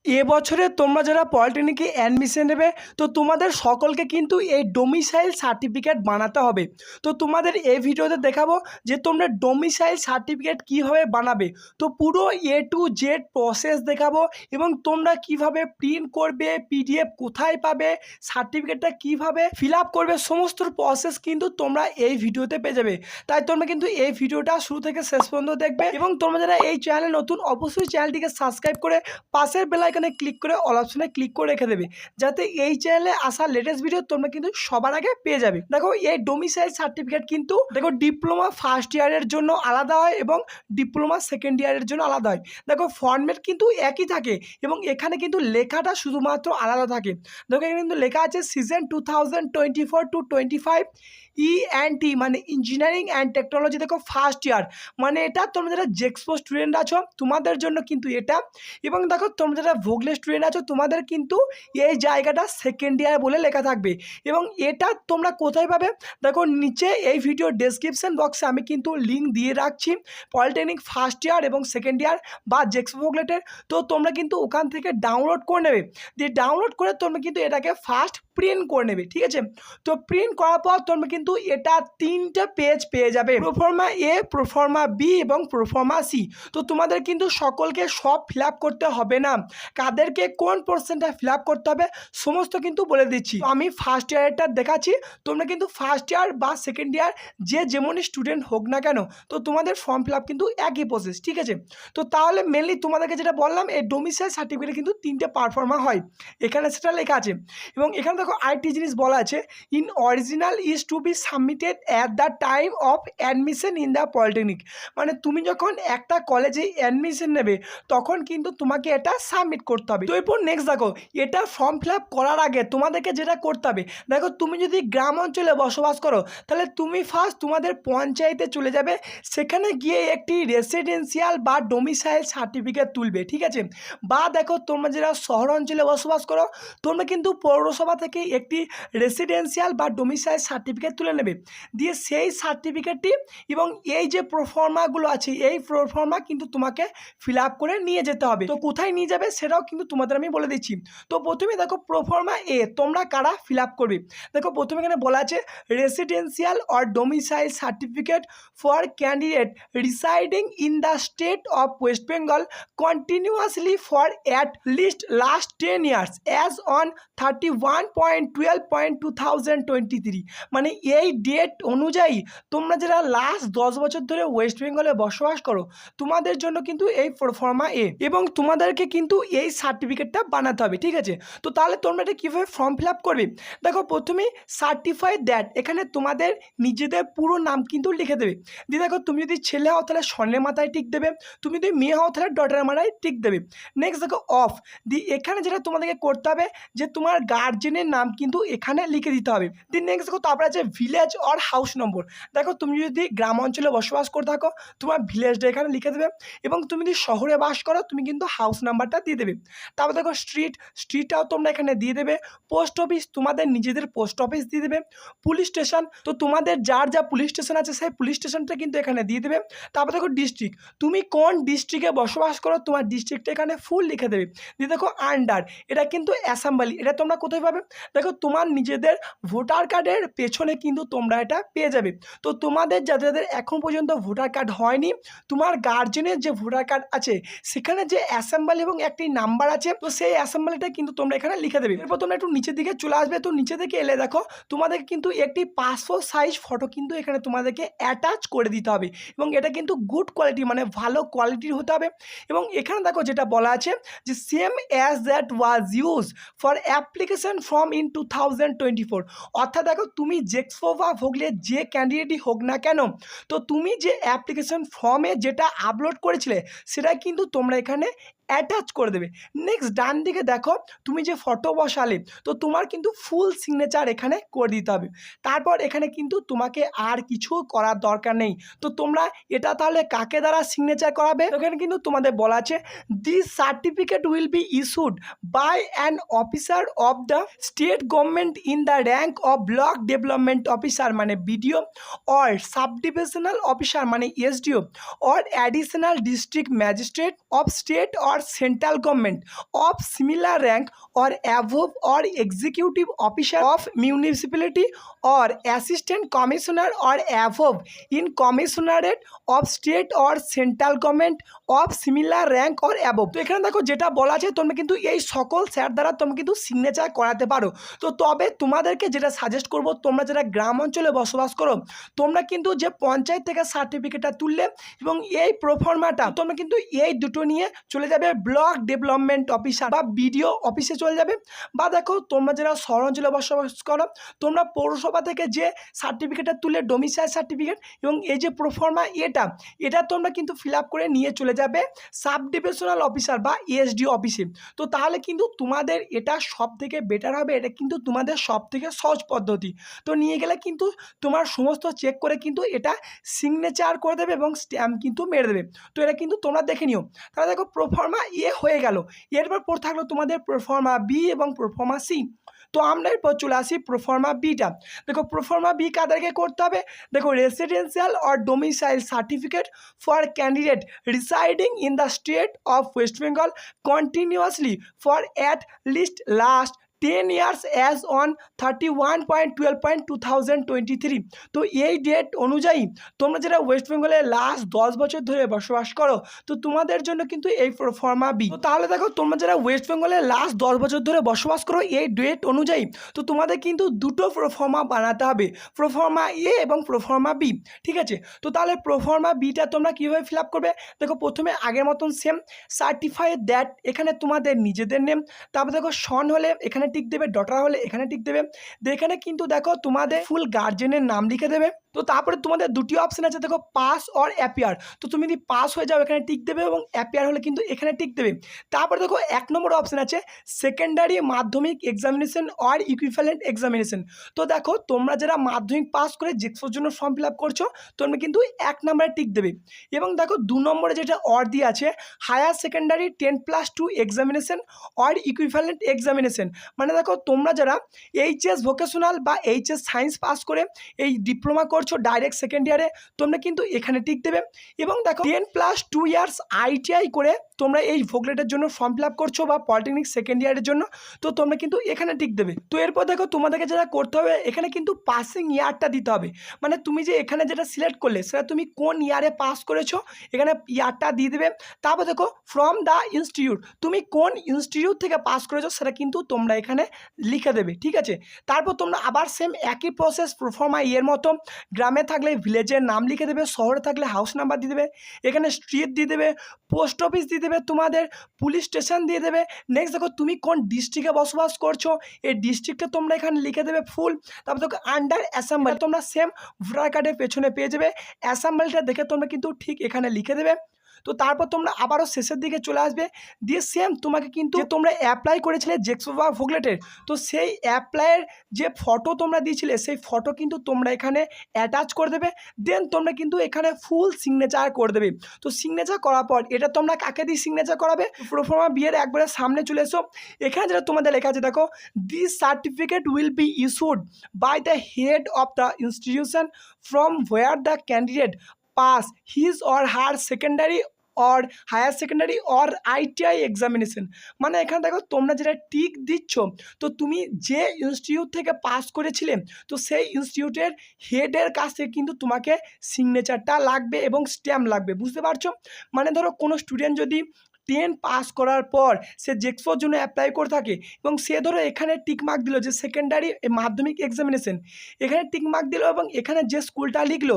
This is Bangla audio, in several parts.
এবছরে তোমরা যারা পলিটেকনিকে অ্যাডমিশন নেবে তো তোমাদের সকলকে কিন্তু এই ডোমিসাইল সার্টিফিকেট বানাতে হবে। তো তোমাদের এই ভিডিওতে দেখাবো যে তোমরা ডোমিসাইল সার্টিফিকেট কীভাবে বানাবে। তো পুরো এ টু জেড প্রসেস দেখাবো এবং তোমরা কিভাবে প্রিন্ট করবে, পিডিএফ কোথায় পাবে, সার্টিফিকেটটা কিভাবে ফিল আপ করবে, সমস্ত প্রসেস কিন্তু তোমরা এই ভিডিওতে পেয়ে যাবে। তাই তোমরা কিন্তু এই ভিডিওটা শুরু থেকে শেষ পর্যন্ত দেখবে এবং তোমরা যারা এই চ্যানেলে নতুন অবশ্যই চ্যানেলটিকে সাবস্ক্রাইব করে পাশের বেল আইকনে ক্লিক করে অল অপশনে ক্লিক করে রেখে দেবে, যাতে এই চ্যানেলে আসা লেটেস্ট ভিডিও তোমরা কিন্তু সবার আগে পেয়ে যাবে। দেখো এই ডোমিসাইল সার্টিফিকেট কিন্তু দেখো ডিপ্লোমা ফার্স্ট ইয়ারের জন্য আলাদা হয় এবং ডিপ্লোমা সেকেন্ড ইয়ারের জন্য আলাদা হয়। দেখো ফর্মেট কিন্তু একই থাকে এবং এখানে কিন্তু লেখাটা শুধুমাত্র আলাদা থাকে। দেখো এখানে কিন্তু লেখা আছে সিজন 2024-25 E&T মানে ইঞ্জিনিয়ারিং অ্যান্ড টেকনোলজি। দেখো ফার্স্ট ইয়ার মানে এটা তোমরা যারা জেক্সপো স্টুডেন্ট আছো তোমাদের জন্য কিন্তু এটা, এবং দেখো তোমরা যারা ভোগলে স্টুডেন্ট আছো তোমাদের কিন্তু এই জায়গাটা সেকেন্ড ইয়ার বলে লেখা থাকবে। এবং এটা তোমরা কোথায় পাবে, দেখো নিচে এই ভিডিও ডেসক্রিপশন বক্সে আমি কিন্তু লিঙ্ক দিয়ে রাখছি পলিটেকনিক ফার্স্ট ইয়ার এবং সেকেন্ড ইয়ার বা জেক্সপো ভোগলেটের। তো তোমরা কিন্তু ওখান থেকে ডাউনলোড করে নেবে, দিয়ে ডাউনলোড করে তোমরা কিন্তু এটাকে ফার্স্ট প্রিন্ট করে নেবে, ঠিক আছে। তো প্রিন্ট করার পর তোমরা কিন্তু এটা 3টে পেজ পেয়ে যাবে, প্রোফর্মা এ, প্রোফর্মা বি এবং প্রোফর্মা সি। তো তোমাদের কিন্তু সকলকে সব ফিল আপ করতে হবে না, কাদেরকে কোন পোর্শনটা ফিল আপ করতে হবে সমস্ত কিন্তু বলে দিচ্ছি। তো আমি ফার্স্ট ইয়ারেরটা দেখাচ্ছি, তোমরা কিন্তু ফার্স্ট ইয়ার বা সেকেন্ড ইয়ার যে যেমনই স্টুডেন্ট হোক না কেন তো তোমাদের ফর্ম ফিল আপ কিন্তু একই প্রসেস, ঠিক আছে। তো তাহলে মেনলি তোমাদেরকে যেটা বললাম এই ডোমিসাইল সার্টিফিকেটে কিন্তু 3টে পারফর্মা হয়, এখানে সেটা লেখা আছে। এবং এখানে দেখো আরেকটি জিনিস বলা আছে, in original is to be submitted at the time of admission in the polytechnic. মানে তুমি যখন একটা কলেজে অ্যাডমিশন নেবে তখন কিন্তু তোমাকে এটা সাবমিট করতে হবে। তো এরপর নেক্সট দেখো এটা ফর্ম ফিল আপ করার আগে তোমাদেরকে যেটা করতে হবে, দেখো তুমি যদি গ্রাম অঞ্চলে বসবাস করো তাহলে তুমি ফার্স্ট তোমাদের পঞ্চায়েতে চলে যাবে, সেখানে গিয়ে একটি রেসিডেন্সিয়াল বা ডোমিসাইল সার্টিফিকেট তুলবে, ঠিক আছে। বা দেখো তোমরা যারা শহর অঞ্চলে বসবাস করো তোমরা কিন্তু পৌরসভা থেকে একটি রেসিডেন্সিয়াল বা ডোমিসাইল সার্টিফিকেট তুলে নেবে, দিয়ে সেই সার্টিফিকেটটি এবং এই যে প্রোফর্মাগুলো আছে এই প্রোফর্মা কিন্তু তোমাকে ফিল আপ করে নিয়ে যেতে হবে। তো কোথায় নিয়ে যাবে সেটাও কিন্তু তোমাদের আমি বলে দিচ্ছি। তো প্রথমে দেখো প্রোফর্মা এ তোমরা কারা ফিল আপ করবে, দেখো প্রথমে এখানে বলা আছে residential or domicile certificate for candidate residing in the state of West Bengal continuously for at least last 10 years as on 31.12.2023। মানে এই ডেট অনুযায়ী তোমরা যারা লাস্ট 10 বছর ধরে ওয়েস্ট বেঙ্গলে বসবাস করো তোমাদের জন্য কিন্তু এই প্রোফর্মা এ, এবং তোমাদেরকে কিন্তু এই সার্টিফিকেটটা বানাতে হবে, ঠিক আছে। তো তাহলে তোমরা এটা কীভাবে ফর্ম ফিল আপ করবে, দেখো প্রথমেই সার্টিফাই দ্যাট এখানে তোমাদের নিজেদের পুরো নাম কিন্তু লিখে দেবে, দিয়ে দেখো তুমি যদি ছেলে হও তাহলে স্বর্ণের মাথায় টিক দেবে, তুমি যদি মেয়ে হও তাহলে ডটারের মাথায় টিক দেবে। নেক্সট দেখো অফ, দিয়ে এখানে যেটা তোমাদেরকে করতে হবে যে তোমার গার্জেনের নাম কিন্তু এখানে লিখে দিতে হবে। দিয়ে নেক্সট দেখো তারপরে আছে ভিলেজ অর হাউস নম্বর, দেখো তুমি যদি গ্রাম অঞ্চলে বসবাস করে থাকো তোমার ভিলেজটা এখানে লিখে দেবে, এবং তুমি যদি শহরে বাস করো তুমি কিন্তু হাউস নাম্বারটা দিয়ে দেবে। তারপর দেখো স্ট্রিটটাও তোমরা এখানে দিয়ে দেবে, পোস্ট অফিস তোমাদের নিজেদের পোস্ট অফিস দিয়ে দেবে, পুলিশ স্টেশন তো তোমাদের যার যা পুলিশ স্টেশন আছে সেই পুলিশ স্টেশনটা কিন্তু এখানে দিয়ে দেবে। তারপর দেখো ডিস্ট্রিক্ট, তুমি কোন ডিস্ট্রিক্টে বসবাস করো তোমার ডিস্ট্রিক্টটা এখানে ফুল লিখে দেবে। দিয়ে দেখো আন্ডার, এটা কিন্তু অ্যাসেম্বলি, এটা তোমরা কোথায় পাবে, দেখো তোমার নিজেদের ভোটার কার্ডের পেছনে কিন্তু তোমরা এটা পেয়ে যাবে। তো তোমাদের যাদের এখন পর্যন্ত ভোটার কার্ড হয়নি তোমার গার্জেনের যে ভোটার কার্ড আছে সেখানে যে অ্যাসেম্বলি এবং একটি নাম্বার আছে তো সেই অ্যাসেম্বলিটা কিন্তু তোমরা এখানে লিখে দেবে। এরপর তোমরা একটু নিচের দিকে চলে আসবে, তো নিচে দিকে এলে দেখো তোমাদের কিন্তু একটি পাসপোর্ট সাইজ ফটো কিন্তু এখানে তোমাদেরকে অ্যাটাচ করে দিতে হবে, এবং এটা কিন্তু গুড কোয়ালিটি মানে ভালো কোয়ালিটির হতে হবে। এবং এখানে দেখো যেটা বলা আছে যে same as that was use for application form in 2024, অর্থাৎ দেখো তুমি জেক্সপো বা ভোগলে যে ক্যান্ডিডেটই হোক না কেন তো তুমি যে অ্যাপ্লিকেশন ফর্মে যেটা আপলোড করেছিলে সেটা কিন্তু তোমরা এখানে অ্যাটাচ করে দেবে। নেক্সট ডান দিকে দেখো তুমি যে ফটো বসালে তো তোমার কিন্তু ফুল সিগনেচার এখানে করে দিতে হবে। তারপর এখানে কিন্তু তোমাকে আর কিছু করার দরকার নেই। তো তোমরা এটা তাহলে কাকে দ্বারা সিগনেচার করাবে, এখানে কিন্তু তোমাদের বলা আছে this certificate will be issued by an officer of the state government in the rank of block development officer মানে BDO or sub divisional officer মানে SDO or additional district magistrate of state or central government of similar rank or above or executive officer of municipality or assistant commissioner or above in commissionerate of state or central government of similar rank or above। তো এখানে দেখো যেটা বলা আছে তোমরা কিন্তু এই সকল স্যার দ্বারা তোমরা কিন্তু সিগনেচার করাতে পারো। তো তবে তোমাদেরকে যেটা সাজেস্ট করব, তোমরা যারা গ্রাম অঞ্চলে বসবাস করো তোমরা কিন্তু যে পঞ্চায়েত থেকে সার্টিফিকেটটা তুললে এবং এই প্রোফর্মাটা তোমরা কিন্তু এই দুটো নিয়ে চলে যাবে ব্লক ডেভেলপমেন্ট অফিসার বা বিডিও অফিসে চলে যাবে। বা দেখো তোমরা যারা শহর অঞ্চলে বসবাস করো তোমরা পৌরসভা থেকে যে সার্টিফিকেটটা তুলে ডোমিসাইল সার্টিফিকেট এবং এই যে প্রোফর্মা এটা তোমরা কিন্তু ফিল আপ করে নিয়ে চলে যাবে সাব ডিভিশনাল অফিসার বা এসডিও অফিসে। তো তাহলে কিন্তু তোমাদের এটা সব থেকে বেটার হবে, এটা কিন্তু তোমাদের সব থেকে সহজ পদ্ধতি। তো নিয়ে গেলে কিন্তু তোমার সমস্ত চেক করে কিন্তু এটা সিগনেচার করে দেবে এবং স্ট্যাম্প কিন্তু মেরে দেবে। তো এটা কিন্তু তোমরা দেখে নিও। তাহলে দেখো প্রোফর্মা হয়ে গেল। এরপর পর থাকলো তোমাদের প্রোফর্মা বি এবং প্রোফর্মা সি। তো আমরা এরপর চলে আসি প্রোফর্মা বিটা। দেখো প্রোফর্মা বি কাদেরকে করতে হবে, দেখো residential or domicile certificate for candidate residing in the state of West Bengal continuously for at least last 10 years as on 31.12.2023। তো এই ডেট অনুযায়ী তোমরা যারা ওয়েস্ট বেঙ্গলে লাস্ট 10 বছর ধরে বসবাস করো তো তোমাদের জন্য কিন্তু এই প্রোফর্মা বি। তো তাহলে দেখো তোমরা যারা ওয়েস্ট বেঙ্গলে লাস্ট 10 বছর ধরে বসবাস করো এই ডেট অনুযায়ী তো তোমাদের কিন্তু দুটো প্রোফর্মা বানাতে হবে, প্রোফর্মা এ এবং প্রোফর্মা বি। ঠিক আছে, তো তাহলে প্রোফর্মা বিটা তোমরা কীভাবে ফিল আপ করবে, দেখো প্রথমে আগের মতন সেম সার্টিফাই দ্যাট এখানে তোমাদের নিজেদের নেম, তারপর দেখো সন হলে এখানে টিক দেবে, ডটার হলে এখানে টিক দেবে। এখানে কিন্তু দেখো তোমাদের ফুল গার্জেনের নাম লিখে দেবে। তো তারপরে তোমাদের দুটি অপশন আছে, দেখো পাস অর অ্যাপিয়ার। তো তুমি যদি পাস হয়ে যাও এখানে টিক দেবে এবং অ্যাপিয়ার হলে কিন্তু এখানে টিক দেবে। তারপরে দেখো 1 নম্বর অপশন আছে সেকেন্ডারি মাধ্যমিক এক্সামিনেশন অর ইকুইভ্যালেন্ট এক্সামিনেশন। তো দেখো তোমরা যারা মাধ্যমিক পাস করে জেক্সোর জন্য ফর্ম ফিল আপ করছো তোমরা কিন্তু 1 নম্বরে টিক দেবে। এবং দেখো 2 নম্বরে যেটা অর দিয়ে আছে higher secondary 10+2 examination or equivalent examination. মানে দেখো তোমরা যারা এইচএস ভোকেশনাল বা এইচএস সায়েন্স পাস করে এই ডিপ্লোমা করছো ডাইরেক্ট সেকেন্ড ইয়ারে তোমরা কিন্তু এখানে টিক দেবে। এবং দেখো 10+2 ইয়ার্স আইটিআই করে তোমরা এই ভোগলেটের জন্য ফর্ম ফিল আপ করছো বা পলিটেকনিক সেকেন্ড ইয়ারের জন্য তো তোমরা কিন্তু এখানে টিক দেবে। তো এরপর দেখো তোমাদেরকে যেটা করতে হবে এখানে কিন্তু পাসিং ইয়ারটা দিতে হবে, মানে তুমি যে এখানে যেটা সিলেক্ট করলে সেটা তুমি কোন ইয়ারে পাস করেছো এখানে ইয়ারটা দিয়ে দেবে। তারপর দেখো ফ্রম দ্য ইনস্টিটিউট, তুমি কোন ইনস্টিটিউট থেকে পাস করেছো সেটা কিন্তু তোমরা এখানে লিখে দেবে। ঠিক আছে, তারপর তোমরা আবার সেম একই প্রসেস প্রোফর্মা এর মতো গ্রামে থাকলে ভিলেজের নাম লিখে দেবে, শহরে থাকলে হাউস নাম্বার দিয়ে দেবে, এখানে স্ট্রিট দিয়ে দেবে, পোস্ট অফিস দিয়ে দেবে, তোমাদের পুলিশ স্টেশন দিয়ে দেবে। নেক্সট দেখো তুমি কোন ডিস্ট্রিক্টে বসবাস করছো এই ডিস্ট্রিক্টে তোমরা এখানে লিখে দেবে ফুল। তারপর দেখো আন্ডার অ্যাসেম্বলি তোমরা সেম ভোটার কার্ডের পেছনে পেয়ে যাবে, অ্যাসেম্বলিটা দেখে তোমরা কিন্তু ঠিক এখানে লিখে দেবে। তো তারপর তোমরা আবারও শেষের দিকে চলে আসবে, দিয়ে সেম তোমাকে কিন্তু তোমরা অ্যাপ্লাই করেছিলে জেক্সো বা ভোগলেটের তো সেই অ্যাপ্লাইয়ের যে ফটো তোমরা দিয়েছিলে সেই ফটো কিন্তু তোমরা এখানে অ্যাটাচ করে দেবে। দেন তোমরা কিন্তু এখানে ফুল সিগনেচার করে দেবে। তো সিগনেচার করার পর এটা তোমরা কাকে দিয়ে সিগনেচার করাবে, প্রোফর্মা বিয়ের একবারে সামনে চলে এসো। এখানে যেটা তোমাদের লেখা আছে দেখো this certificate will be issued by the head of the institution from where the candidate pass his or her secondary or higher secondary or ITI examination. মানে এখানে দেখো তোমরা যেটা টিক দিচ্ছ তো তুমি যে ইনস্টিটিউট থেকে পাস করেছিলে তো সেই ইনস্টিটিউটের হেডের কাছ থেকে কিন্তু তোমাকে সিগনেচারটা লাগবে এবং স্ট্যাম্প লাগবে, বুঝতে পারছো। মানে ধরো কোনো স্টুডেন্ট যদি 10 পাস করার পর সে জেক্সোর জন্য অ্যাপ্লাই করে থাকে এবং সে ধরো এখানে টিক মার্ক দিল যে সেকেন্ডারি মাধ্যমিক এক্সামিনেশন, এখানে টিক মার্ক দিল এবং এখানে যে স্কুলটা লিখলো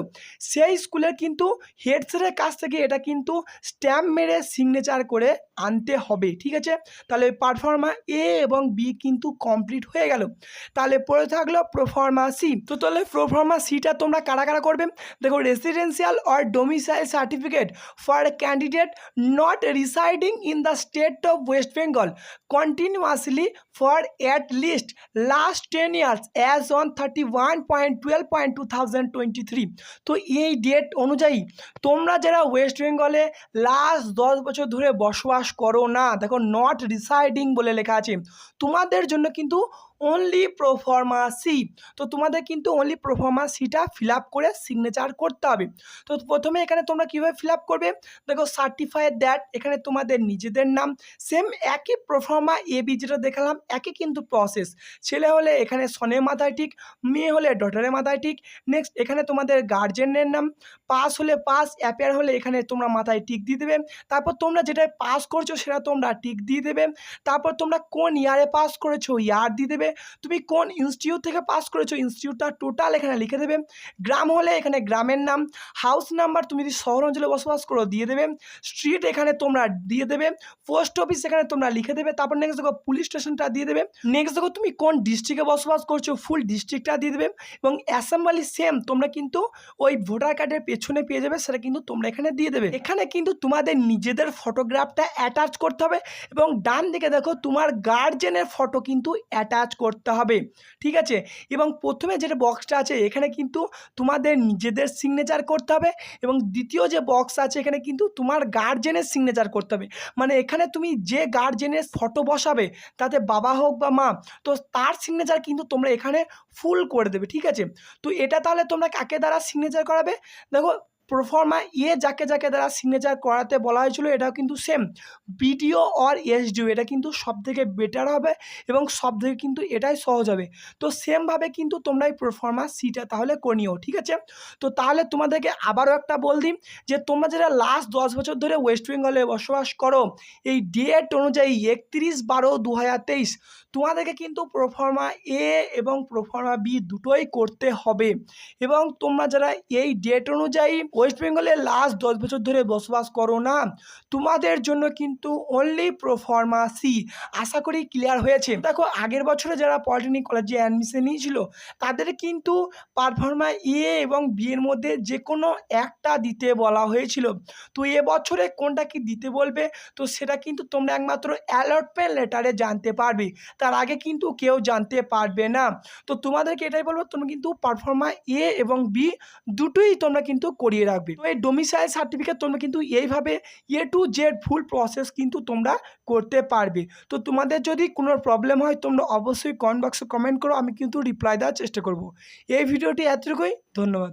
সেই স্কুলের কিন্তু হেড স্যারের কাছ থেকে এটা কিন্তু স্ট্যাম্প মেরে সিগনেচার করে আনতে হবে। ঠিক আছে, তাহলে পারফর্মা এ এবং বি কিন্তু কমপ্লিট হয়ে গেল। তাহলে পড়ে থাকলো প্রোফর্মা সি। তো তাহলে প্রোফর্মা সিটা তোমরা কারা কারা করবে, দেখো residential or domicile certificate for candidate not residing in the state of West Bengal continuously for at least last 10 years as on 31.12.2023। তো এই ডেট অনুযায়ী তোমরা যারা ওয়েস্ট বেঙ্গলে লাস্ট 10 বছর ধরে বসবাস করো না, দেখো নট রিসাইডিং বলে লেখা আছে, তোমাদের জন্য কিন্তু অনলি প্রোফর্মা সি। তো তোমাদের কিন্তু অনলি প্রোফর্মা সিটা ফিল আপ করে সিগনেচার করতে হবে। তো প্রথমে এখানে তোমরা কীভাবে ফিল আপ করবে, দেখো সার্টিফাই দ্যাট, এখানে তোমাদের নিজেদের নাম সেম একই প্রোফর্মা এ বি যেটা দেখালাম একই কিন্তু প্রসেস। ছেলে হলে এখানে সনের মাথায় টিক, মেয়ে হলে ডটারের মাথায় টিক। নেক্সট এখানে তোমাদের গার্জেনের নাম, পাস হলে পাস, অ্যাপিয়ার হলে এখানে তোমরা মাথায় টিক দিয়ে দেবে। তারপর তোমরা যেটা পাস করছো সেটা তোমরা টিক দিয়ে দেবে। তারপর তোমরা কোন ইয়ারে পাস করেছো ইয়ার দিয়ে দেবে। তুমি কোন ইনস্টিটিউট থেকে পাস করেছো ইনস্টিটিউটটা টোটাল এখানে লিখে দেবে। গ্রাম হলে এখানে গ্রামের নাম, হাউস নাম্বার তুমি যদি শহর অঞ্চলে বসবাস করো দিয়ে দেবে, স্ট্রিট এখানে তোমরা দিয়ে দেবে, পোস্ট অফিস এখানে তোমরা লিখে দেবে। তারপর নেক্সট দেখো পুলিশ স্টেশনটা দিয়ে দেবে। নেক্সট দেখো তুমি কোন ডিস্ট্রিক্টে বসবাস করছো ফুল ডিস্ট্রিক্টটা দিয়ে দেবে। এবং অ্যাসেম্বলি সেম তোমরা কিন্তু ওই ভোটার কার্ডের পেছনে পেয়ে যাবে, সেটা কিন্তু তোমরা এখানে দিয়ে দেবে। এখানে কিন্তু তোমাদের নিজেদের ফটোগ্রাফটা অ্যাটাচ করতে হবে এবং ডান দিকে দেখো তোমার গার্জেনের ফটো কিন্তু অ্যাটাচ করতে হবে, ঠিক আছে। এবং প্রথমে যেটা বক্সটা আছে এখানে কিন্তু তোমাদের নিজেদের সিগনেচার করতে হবে এবং দ্বিতীয় যে বক্স আছে এখানে কিন্তু তোমার গার্জেনের সিগনেচার করতে হবে। মানে এখানে তুমি যে গার্জেনের ফটো বসাবে, তাতে বাবা হোক বা মা, তো তার সিগনেচার কিন্তু তোমরা এখানে ফুল করে দেবে, ঠিক আছে। তো এটা তাহলে তোমরা কাকে দ্বারা সিগনেচার করাবে, দেখো প্রোফর্মা যাকে যাকে দ্বারা সিগনেচার করাতে বলা হয়েছিল এটাও কিন্তু সেম বিডিও অর এসডিও, এটা কিন্তু সবথেকে বেটার হবে এবং সবথেকে কিন্তু এটাই সহজ হবে। তো সেমভাবে কিন্তু তোমরা এই প্রোফর্মা সিটা তাহলে করে নিও, ঠিক আছে। তো তাহলে তোমাদেরকে আবারও একটা বল দিই যে তোমরা যারা লাস্ট 10 বছর ধরে ওয়েস্ট বেঙ্গলে বসবাস করো, এই ডেট অনুযায়ী 31/12/2023 তোমাদেরকে কিন্তু প্রোফর্মা এ এবং প্রোফর্মা বি দুটোই করতে হবে। এবং তোমরা যারা এই ডেট অনুযায়ী ওয়েস্ট বেঙ্গলে লাস্ট 10 বছর ধরে বসবাস করো না, তোমাদের জন্য কিন্তু অনলি প্রোফর্মা সি। আশা করি ক্লিয়ার হয়েছে। দেখো আগের বছরে যারা পলিটেকনিক কলেজে অ্যাডমিশন নিয়েছিল তাদের কিন্তু পারফর্মা এ এবং বি এর মধ্যে যে কোনো একটা দিতে বলা হয়েছিল। তো এবছরে কোনটা কি দিতে বলবে, তো সেটা কিন্তু তোমরা একমাত্র অ্যালটমেন্ট লেটারে জানতে পারবে, তার আগে কিন্তু কেউ জানতে পারবে না। তো তোমাদেরকে এটাই বলবো তোমরা কিন্তু পারফর্মা এ এবং বি দুটোই তোমরা কিন্তু করিয়ে রাখবে। তো এই ডোমিসাইল সার্টিফিকেট তোমরা কিন্তু এইভাবে এ টু জেড ফুল প্রসেস কিন্তু তোমরা করতে পারবে। তো তোমাদের যদি কোনো প্রবলেম হয় তোমরা অবশ্যই কমেন্ট বক্সে কমেন্ট করো, আমি কিন্তু রিপ্লাই দেওয়ার চেষ্টা করব। এই ভিডিওটি এতটুকুই, ধন্যবাদ।